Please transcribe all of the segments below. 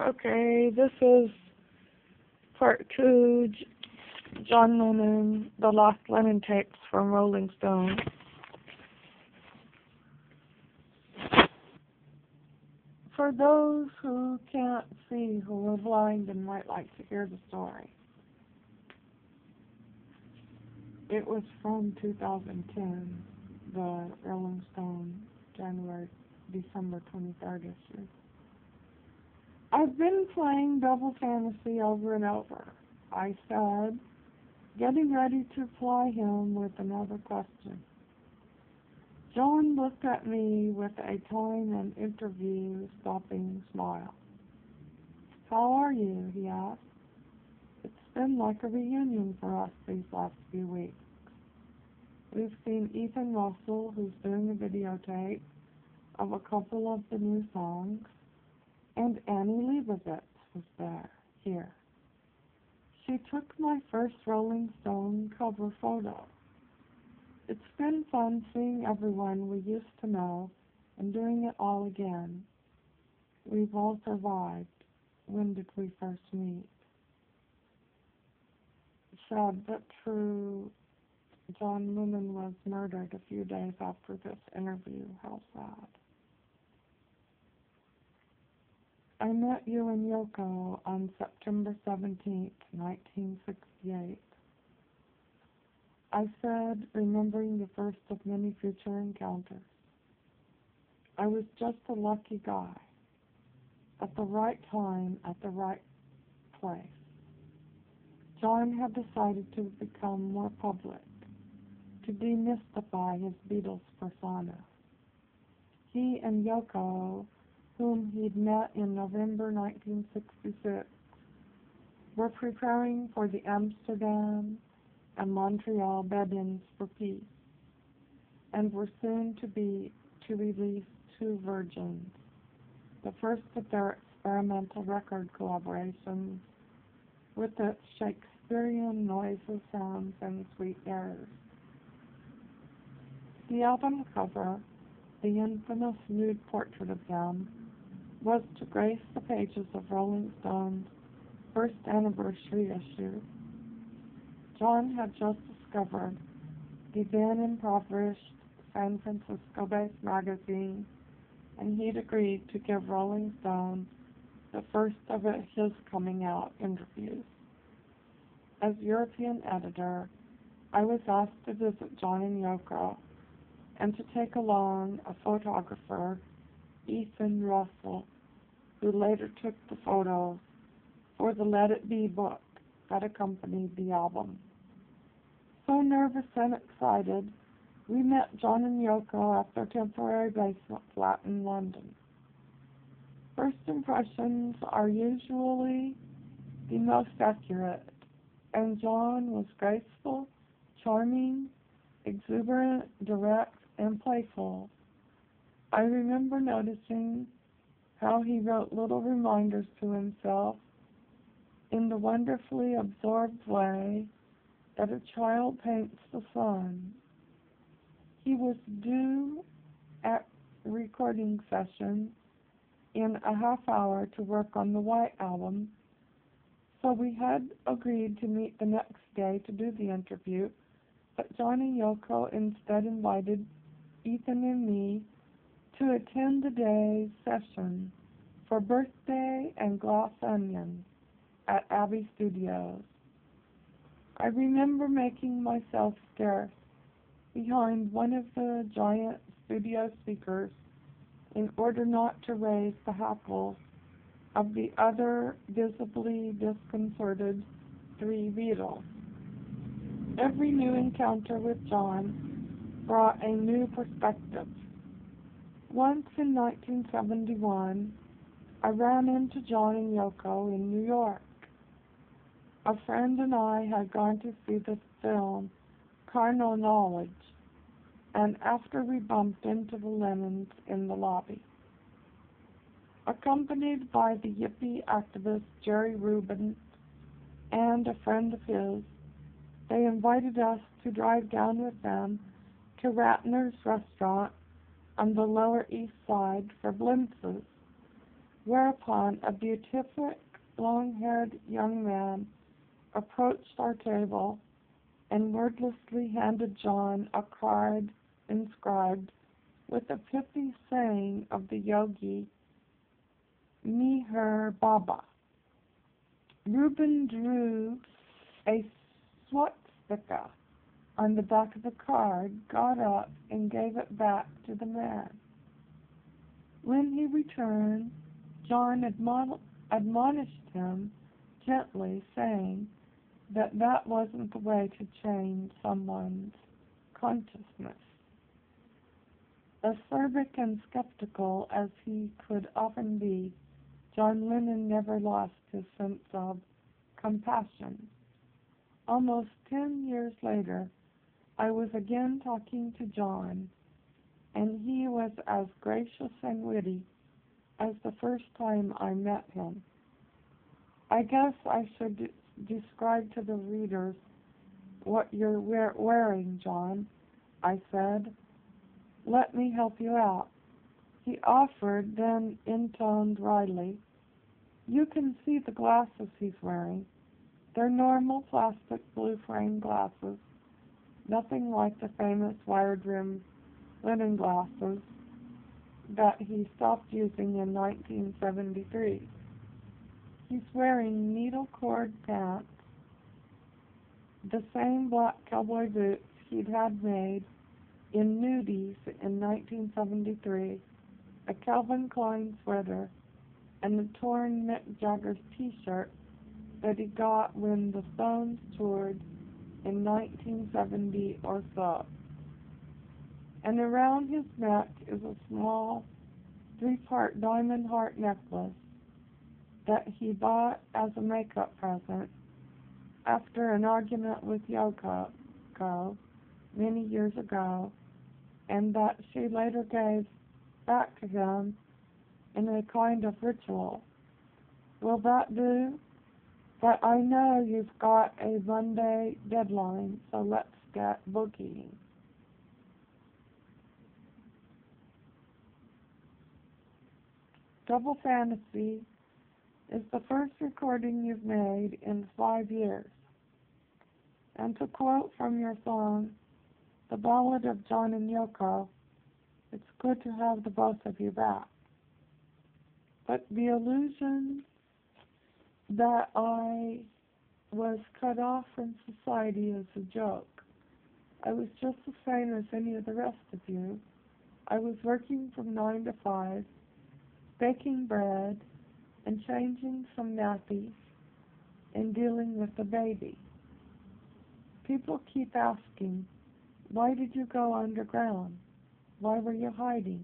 Okay, this is part two, John Lennon, the Lost Lennon tapes from Rolling Stone. For those who can't see, who are blind and might like to hear the story, it was from 2010, the Rolling Stone, December 23rd issue. I've been playing Double Fantasy over and over, I said, getting ready to ply him with another question. John looked at me with a time and interview stopping smile. How are you? He asked. It's been like a reunion for us these last few weeks. We've seen Ethan Russell, who's doing a videotape of a couple of the new songs, and Annie Leibovitz was here. She took my first Rolling Stone cover photo. It's been fun seeing everyone we used to know and doing it all again. We've all survived. When did we first meet? Sad but true, John Lennon was murdered a few days after this interview. How sad. I met you and Yoko on September 17th, 1968. I said, remembering the first of many future encounters. I was just a lucky guy, at the right time, at the right place. John had decided to become more public, to demystify his Beatles persona. He and Yoko, whom he'd met in November 1966, were preparing for the Amsterdam and Montreal bed-ins for peace, and were soon to release Two Virgins, the first of their experimental record collaborations with its Shakespearean noises, sounds, and sweet airs. The album cover, the infamous nude portrait of them, was to grace the pages of Rolling Stone's first anniversary issue. John had just discovered the then impoverished San Francisco-based magazine, and he'd agreed to give Rolling Stone the first of his coming-out interviews. As European editor, I was asked to visit John and Yoko, and to take along a photographer, Ethan Russell, who later took the photos for the Let It Be book that accompanied the album. So nervous and excited, we met John and Yoko at their temporary basement flat in London. First impressions are usually the most accurate, and John was graceful, charming, exuberant, direct, and playful. I remember noticing how he wrote little reminders to himself in the wonderfully absorbed way that a child paints the sun. He was due at recording session in a half hour to work on the White Album, so we had agreed to meet the next day to do the interview, but John and Yoko instead invited Ethan and me to attend the day's session for Birthday and Glass Onion at Abbey Studios. I remember making myself scarce behind one of the giant studio speakers in order not to raise the hackles of the other visibly disconcerted three Beatles. Every new encounter with John brought a new perspective. Once in 1971, I ran into John and Yoko in New York. A friend and I had gone to see the film Carnal Knowledge, and after we bumped into the Lennons in the lobby. Accompanied by the hippie activist Jerry Rubin and a friend of his, they invited us to drive down with them to Ratner's restaurant on the Lower East Side for glimpses Whereupon a beatific, long-haired young man approached our table and wordlessly handed John a card inscribed with a pithy saying of the yogi Meher Baba. Reuben drew a swastika on the back of the card, got up, and gave it back to the man. When he returned, John admonished him gently, saying that that wasn't the way to change someone's consciousness. Acerbic and skeptical as he could often be, John Lennon never lost his sense of compassion. Almost 10 years later, I was again talking to John, and he was as gracious and witty as the first time I met him. I guess I should describe to the readers what you're wearing, John, I said. Let me help you out. He offered, then intoned wryly, you can see the glasses he's wearing. They're normal plastic blue frame glasses, nothing like the famous wired-rimmed linen glasses that he stopped using in 1973. He's wearing needle cord pants, the same black cowboy boots he'd had made in nudies in 1973, a Calvin Klein sweater, and a torn Mick Jagger t-shirt that he got when the Stones toured in 1970 or so. And around his neck is a small 3-part diamond heart necklace that he bought as a makeup present after an argument with Yoko many years ago, and that she later gave back to him in a kind of ritual. Will that do? But I know you've got a Monday deadline, so let's get bookieing. Double Fantasy is the first recording you've made in 5 years. And to quote from your song, The Ballad of John and Yoko, it's good to have the both of you back. But the illusion that I was cut off from society is a joke. I was just the same as any of the rest of you. I was working from 9 to 5, baking bread and changing some nappies and dealing with the baby. People keep asking, why did you go underground? Why were you hiding?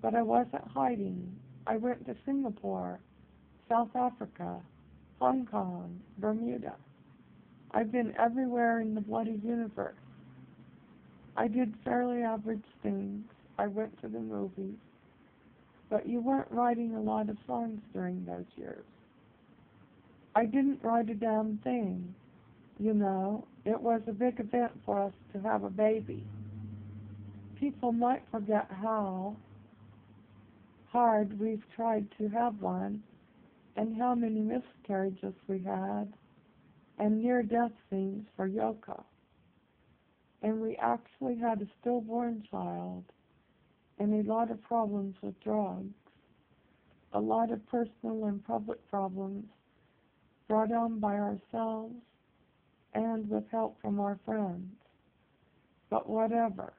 But I wasn't hiding. I went to Singapore, South Africa, Hong Kong, Bermuda. I've been everywhere in the bloody universe. I did fairly average things. I went to the movies. But you weren't writing a lot of songs during those years. I didn't write a damn thing. You know, it was a big event for us to have a baby. People might forget how hard we've tried to have one, and how many miscarriages we had, and near-death scenes for Yoko. And we actually had a stillborn child, and a lot of problems with drugs, a lot of personal and public problems brought on by ourselves and with help from our friends. But whatever.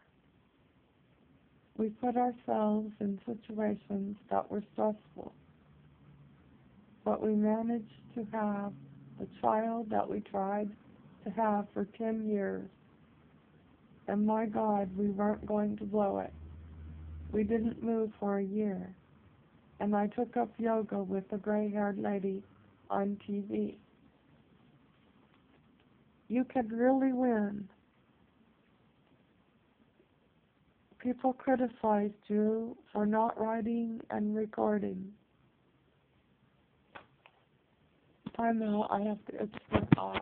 We put ourselves in situations that were stressful, but we managed to have the child that we tried to have for 10 years. And my God, we weren't going to blow it. We didn't move for a year. And I took up yoga with a gray-haired lady on TV. You could really win. People criticized you for not writing and recording. Time out, I have to itch my eye.